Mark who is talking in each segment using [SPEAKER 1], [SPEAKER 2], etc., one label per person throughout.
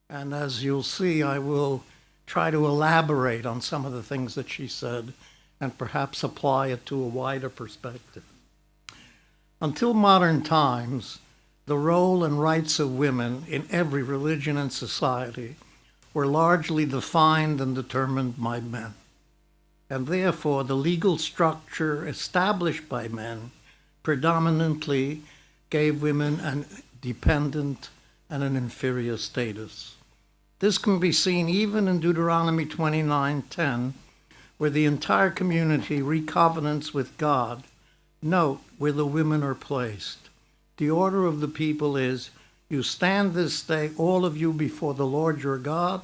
[SPEAKER 1] And as you'll see, I will try to elaborate on some of the things that she said and perhaps apply it to a wider perspective. Until modern times, the role and rights of women in every religion and society were largely defined and determined by men. And therefore, the legal structure established by men predominantly gave women an dependent and an inferior status. This can be seen even in Deuteronomy 29:10, where the entire community recovenants with God. Note where the women are placed. The order of the people is, you stand this day, all of you, before the Lord your God,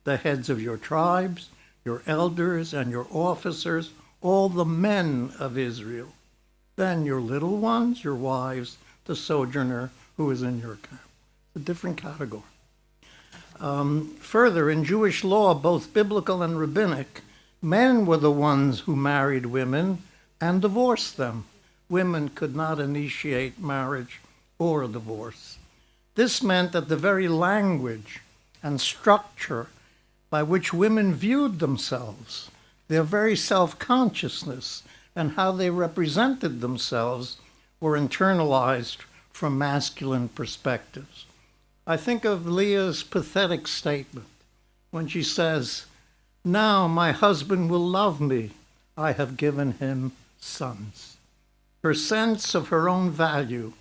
[SPEAKER 1] the heads of your tribes, your elders and your officers, all the men of Israel. Then your little ones, your wives, the sojourner who is in your camp. A different category. Further, in Jewish law, both biblical and rabbinic, men were the ones who married women and divorced them. Women could not initiate marriage or a divorce. This meant that the very language and structure by which women viewed themselves, their very self-consciousness, and how they represented themselves were internalized from masculine perspectives. I think of Leah's pathetic statement when she says, "Now my husband will love me. I have given him sons." Her sense of her own value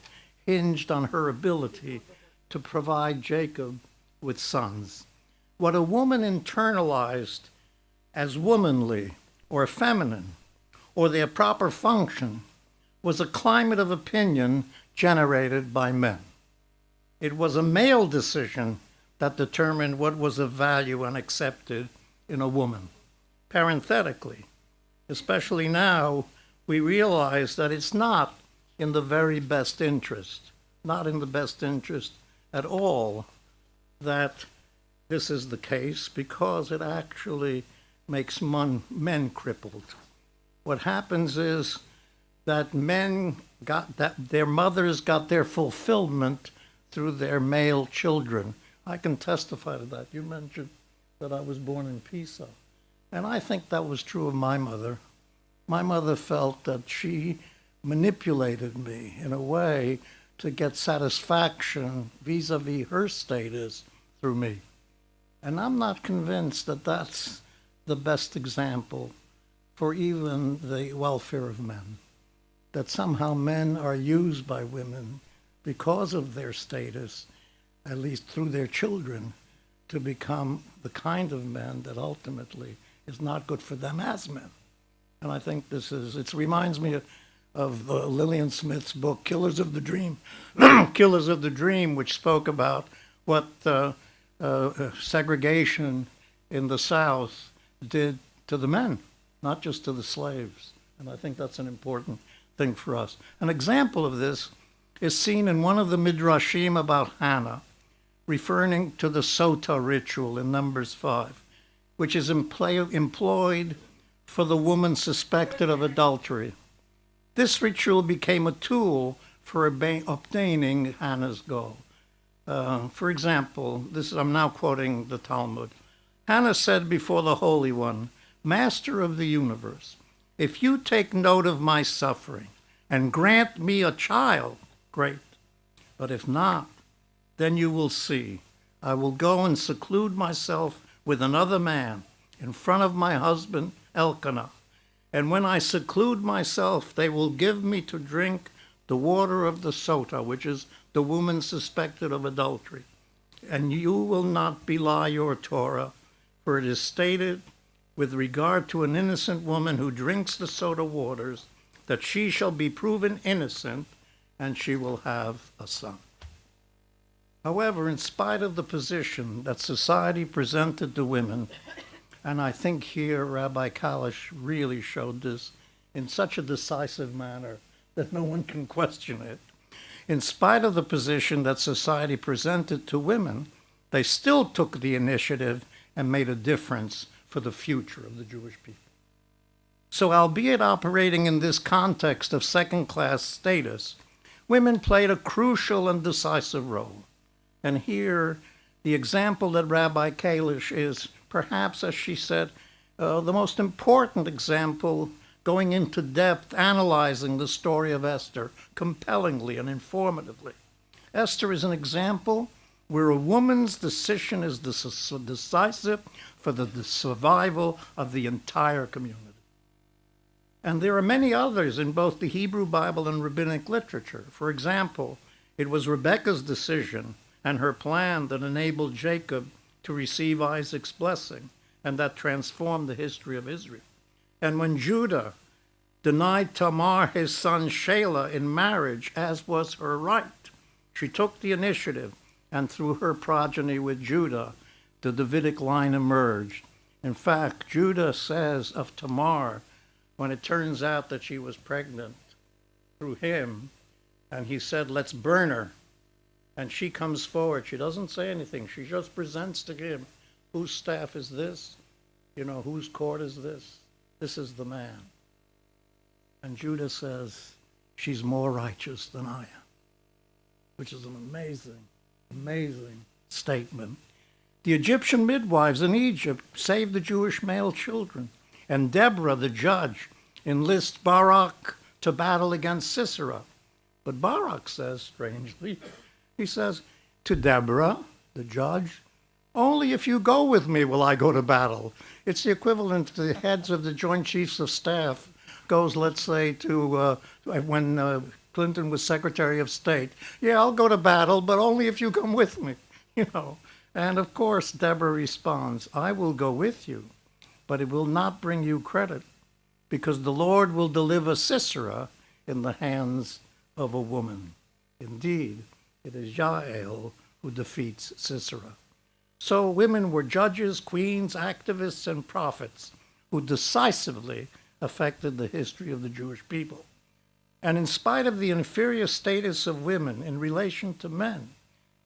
[SPEAKER 1] hinged on her ability to provide Jacob with sons. What a woman internalized as womanly or feminine or their proper function was a climate of opinion generated by men. It was a male decision that determined what was of value and accepted in a woman. Parenthetically, especially now, we realize that it's not in the very best interest, not in the best interest at all, that this is the case, because it actually makes men crippled. What happens is that their mothers got their fulfillment through their male children. I can testify to that. You mentioned that I was born in Pisa, and I think that was true of my mother. My mother felt that she manipulated me in a way to get satisfaction vis-a-vis her status through me. And I'm not convinced that that's the best example for even the welfare of men, that somehow men are used by women because of their status, at least through their children, to become the kind of men that ultimately is not good for them as men. And I think it reminds me of Lillian Smith's book, Killers of the Dream, Killers of the Dream, which spoke about what segregation in the South did to the men, not just to the slaves. And I think that's an important thing for us. An example of this is seen in one of the midrashim about Hannah, referring to the sota ritual in Numbers 5, which is employed for the woman suspected of adultery. This ritual became a tool for obtaining Hannah's goal. For example, I'm now quoting the Talmud. Hannah said before the Holy One, Master of the universe, if you take note of my suffering and grant me a child, great. But if not, then you will see. I will go and seclude myself with another man in front of my husband Elkanah. And when I seclude myself, they will give me to drink the water of the sota, which is the woman suspected of adultery. And you will not belie your Torah, for it is stated with regard to an innocent woman who drinks the sota waters, that she shall be proven innocent, and she will have a son. However, in spite of the position that society presented to women, and I think here Rabbi Kalish really showed this in such a decisive manner that no one can question it. In spite of the position that society presented to women, they still took the initiative and made a difference for the future of the Jewish people. So, albeit operating in this context of second-class status, women played a crucial and decisive role. And here, The example that Rabbi Kalish is perhaps, as she said, the most important example going into depth, analyzing the story of Esther compellingly and informatively. Esther is an example where a woman's decision is decisive for the survival of the entire community. And there are many others in both the Hebrew Bible and rabbinic literature. For example, it was Rebekah's decision and her plan that enabled Jacob to receive Isaac's blessing, and that transformed the history of Israel. And when Judah denied Tamar his son Shelah in marriage, as was her right, she took the initiative, and through her progeny with Judah, the Davidic line emerged. In fact, Judah says of Tamar, when it turns out that she was pregnant through him, and he said, let's burn her. And she comes forward. She doesn't say anything. She just presents to him, whose staff is this? Whose cord is this? This is the man. And Judah says, she's more righteous than I am, which is an amazing, amazing statement. The Egyptian midwives in Egypt saved the Jewish male children. And Deborah, the judge, enlists Barak to battle against Sisera. But Barak says, strangely, he says to Deborah, the judge, only if you go with me will I go to battle. It's the equivalent to the heads of the Joint Chiefs of Staff goes, let's say, to when Clinton was Secretary of State. Yeah, I'll go to battle, but only if you come with me, And of course, Deborah responds, I will go with you, but it will not bring you credit, because the Lord will deliver Sisera in the hands of a woman. Indeed, it is Jael who defeats Sisera. So women were judges, queens, activists, and prophets who decisively affected the history of the Jewish people. And in spite of the inferior status of women in relation to men,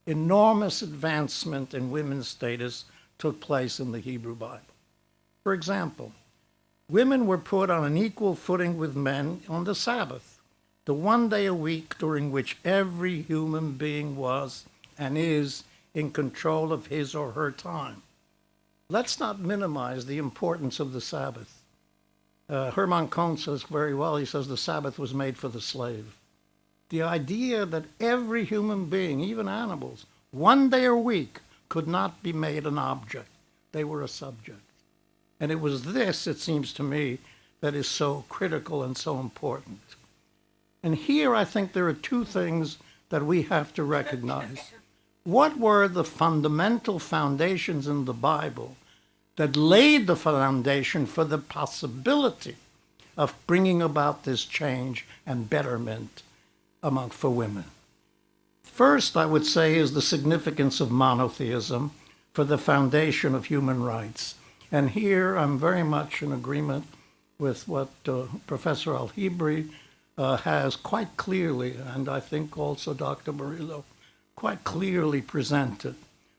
[SPEAKER 1] enormous advancement in women's status took place in the Hebrew Bible. For example, women were put on an equal footing with men on the Sabbath, the one day a week during which every human being was and is in control of his or her time. Let's not minimize the importance of the Sabbath. Hermann Cohn says very well, he says the Sabbath was made for the slave. The idea that every human being, even animals, one day a week could not be made an object. They were a subject. And it was this, it seems to me, that is so critical and so important. And here I think there are two things that we have to recognize. What were the fundamental foundations in the Bible that laid the foundation for the possibility of bringing about this change and betterment for women? First, I would say, is the significance of monotheism for the foundation of human rights. And here I'm very much in agreement with what Professor Al-Hibri has quite clearly, and I think also Dr. Murillo, quite clearly presented.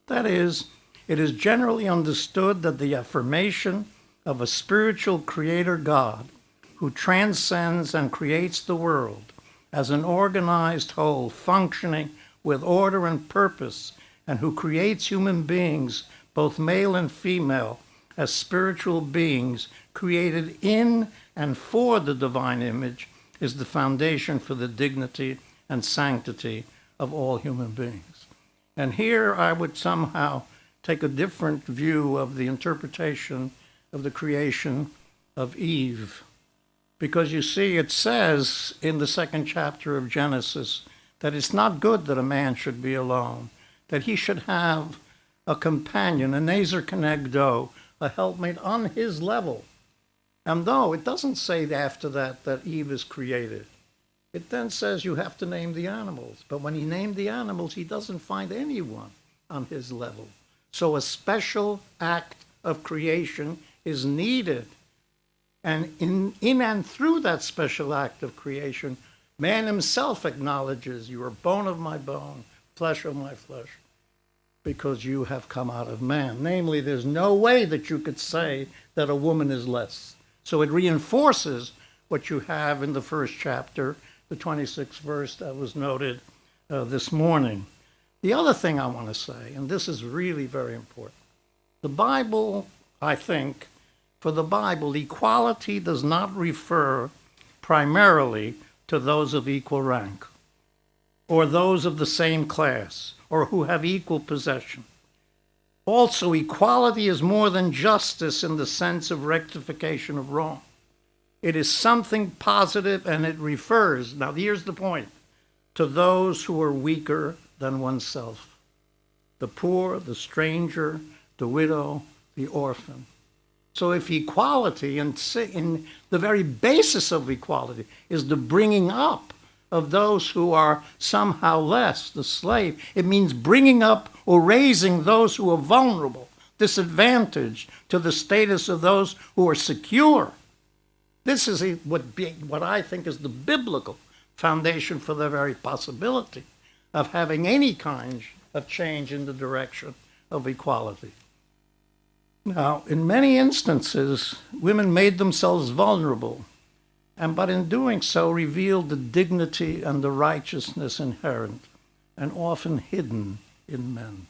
[SPEAKER 1] That is, it is generally understood that the affirmation of a spiritual creator God who transcends and creates the world as an organized whole functioning with order and purpose, and who creates human beings, both male and female, as spiritual beings created in and for the divine image, is the foundation for the dignity and sanctity of all human beings. And here I would somehow take a different view of the interpretation of the creation of Eve. Because you see, it says in the second chapter of Genesis that it's not good that a man should be alone, that he should have a companion, a Nezer Kenegdo, a helpmate on his level. And though it doesn't say after that Eve is created, it then says you have to name the animals. But when he named the animals, he doesn't find anyone on his level. So a special act of creation is needed. And in and through that special act of creation, man himself acknowledges, you are bone of my bone, flesh of my flesh, because you have come out of man. Namely, there's no way that you could say that a woman is less. So it reinforces what you have in the first chapter, the 26th verse that was noted this morning. The other thing I want to say, and this is really very important, the Bible, I think, for the Bible, equality does not refer primarily to those of equal rank, or those of the same class, or who have equal possession. Also, equality is more than justice in the sense of rectification of wrong. It is something positive, and it refers, now here's the point, to those who are weaker than oneself. The poor, the stranger, the widow, the orphan. So if equality, and in the very basis of equality, is the bringing up of those who are somehow less, the slave, it means bringing up or raising those who are vulnerable, disadvantaged, to the status of those who are secure. This is what I think is the biblical foundation for the very possibility of having any kind of change in the direction of equality. Now, in many instances, women made themselves vulnerable, but in doing so revealed the dignity and the righteousness inherent and often hidden in men.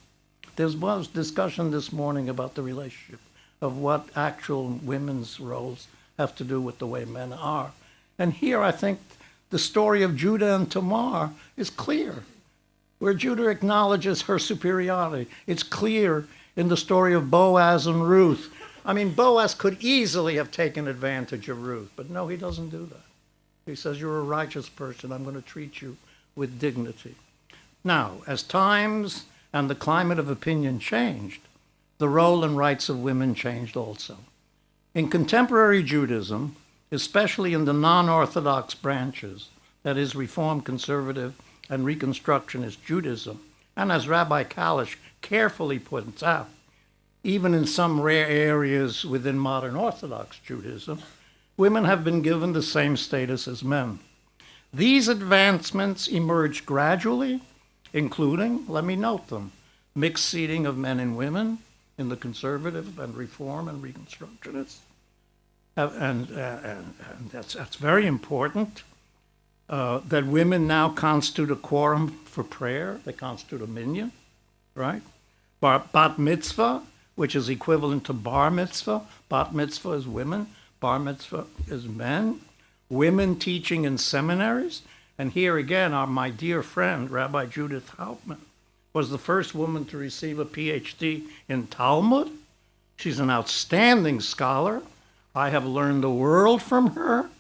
[SPEAKER 1] There was discussion this morning about the relationship of what actual women's roles have to do with the way men are. And here I think the story of Judah and Tamar is clear, where Judah acknowledges her superiority. It's clear in the story of Boaz and Ruth. I mean, Boaz could easily have taken advantage of Ruth, but no, he doesn't do that. He says, you're a righteous person. I'm going to treat you with dignity. Now, as times and the climate of opinion changed, the role and rights of women changed also. In contemporary Judaism, especially in the non-Orthodox branches, that is, Reform, Conservative, and Reconstructionist Judaism, and as Rabbi Kalish carefully points out, even in some rare areas within modern Orthodox Judaism, women have been given the same status as men. These advancements emerged gradually, including, let me note them, mixed seating of men and women in the conservative and Reform and Reconstructionists. And that's very important, that women now constitute a quorum for prayer. They constitute a minyan, right? Bat mitzvah, which is equivalent to bar mitzvah. Bat mitzvah is women, bar mitzvah is men. Women teaching in seminaries. And here again, my dear friend, Rabbi Judith Hauptman, was the first woman to receive a PhD in Talmud. She's an outstanding scholar. I have learned the world from her.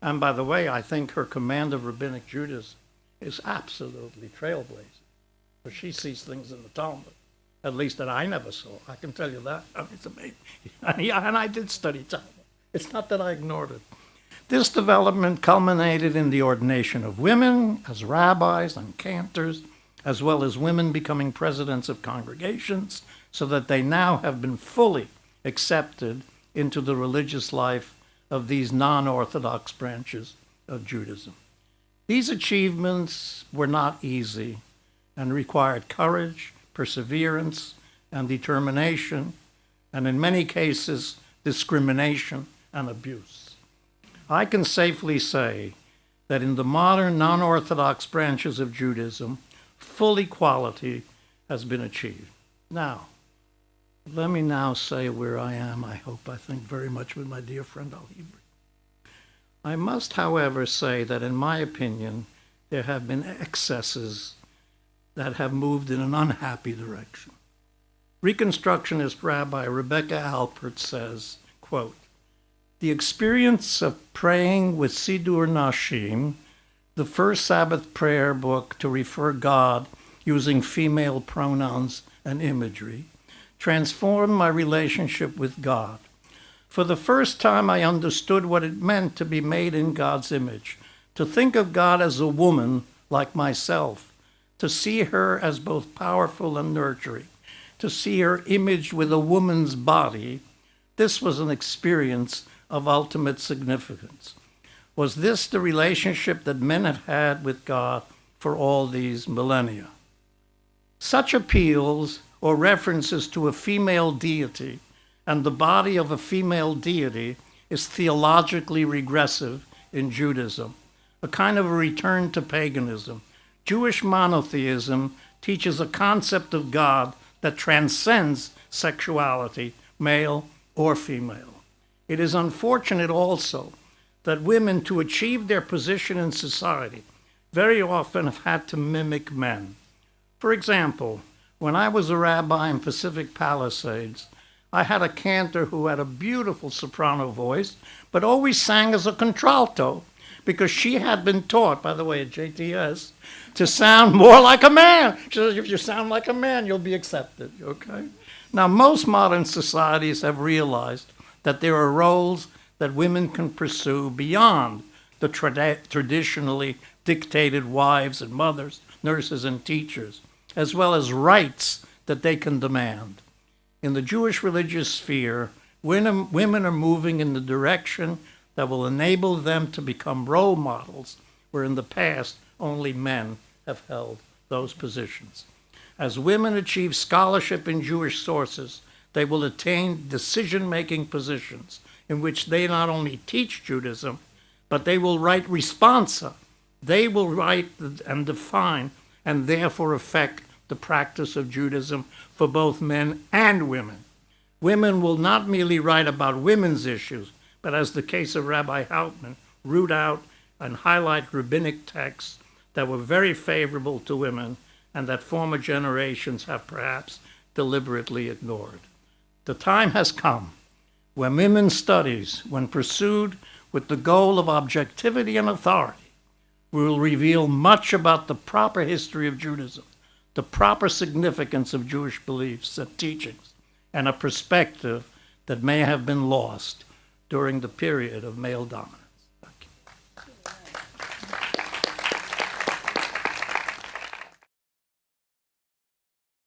[SPEAKER 1] And by the way, I think her command of rabbinic Judaism is absolutely trailblazing. For she sees things in the Talmud, at least that I never saw. I can tell you that. I mean, it's amazing. And I did study Talmud. It's not that I ignored it. This development culminated in the ordination of women as rabbis and cantors, as well as women becoming presidents of congregations, so that they now have been fully accepted into the religious life of these non-Orthodox branches of Judaism. These achievements were not easy and required courage, perseverance, and determination, and in many cases, discrimination and abuse. I can safely say that in the modern non-Orthodox branches of Judaism, full equality has been achieved. Now, let me now say where I am, I think very much with my dear friend Al-Hibri. I must, however, say that in my opinion, there have been excesses that have moved in an unhappy direction. Reconstructionist Rabbi Rebecca Alpert says, quote, the experience of praying with Sidur Nashim, the first Sabbath prayer book to refer God using female pronouns and imagery, transformed my relationship with God. For the first time, I understood what it meant to be made in God's image, to think of God as a woman like myself, to see her as both powerful and nurturing, to see her imaged with a woman's body. This was an experience of ultimate significance. Was this the relationship that men have had with God for all these millennia? Such appeals or references to a female deity and the body of a female deity is theologically regressive in Judaism, a kind of a return to paganism. Jewish monotheism teaches a concept of God that transcends sexuality, male or female. It is unfortunate also that women, to achieve their position in society, very often have had to mimic men. For example, when I was a rabbi in Pacific Palisades, I had a cantor who had a beautiful soprano voice, but always sang as a contralto, because she had been taught, by the way, at JTS, to sound more like a man. She says, if you sound like a man, you'll be accepted, okay? Now, most modern societies have realized that there are roles that women can pursue beyond the traditionally dictated wives and mothers, nurses and teachers, as well as rights that they can demand. In the Jewish religious sphere, women are moving in the direction that will enable them to become role models, where in the past only men have held those positions. As women achieve scholarship in Jewish sources, they will attain decision-making positions in which they not only teach Judaism, but they will write responsa. They will write and define and therefore affect the practice of Judaism for both men and women. Women will not merely write about women's issues, but as the case of Rabbi Hauptman, root out and highlight rabbinic texts that were very favorable to women and that former generations have perhaps deliberately ignored. The time has come when women's studies, when pursued with the goal of objectivity and authority, will reveal much about the proper history of Judaism, the proper significance of Jewish beliefs and teachings, and a perspective that may have been lost during the period of male dominance.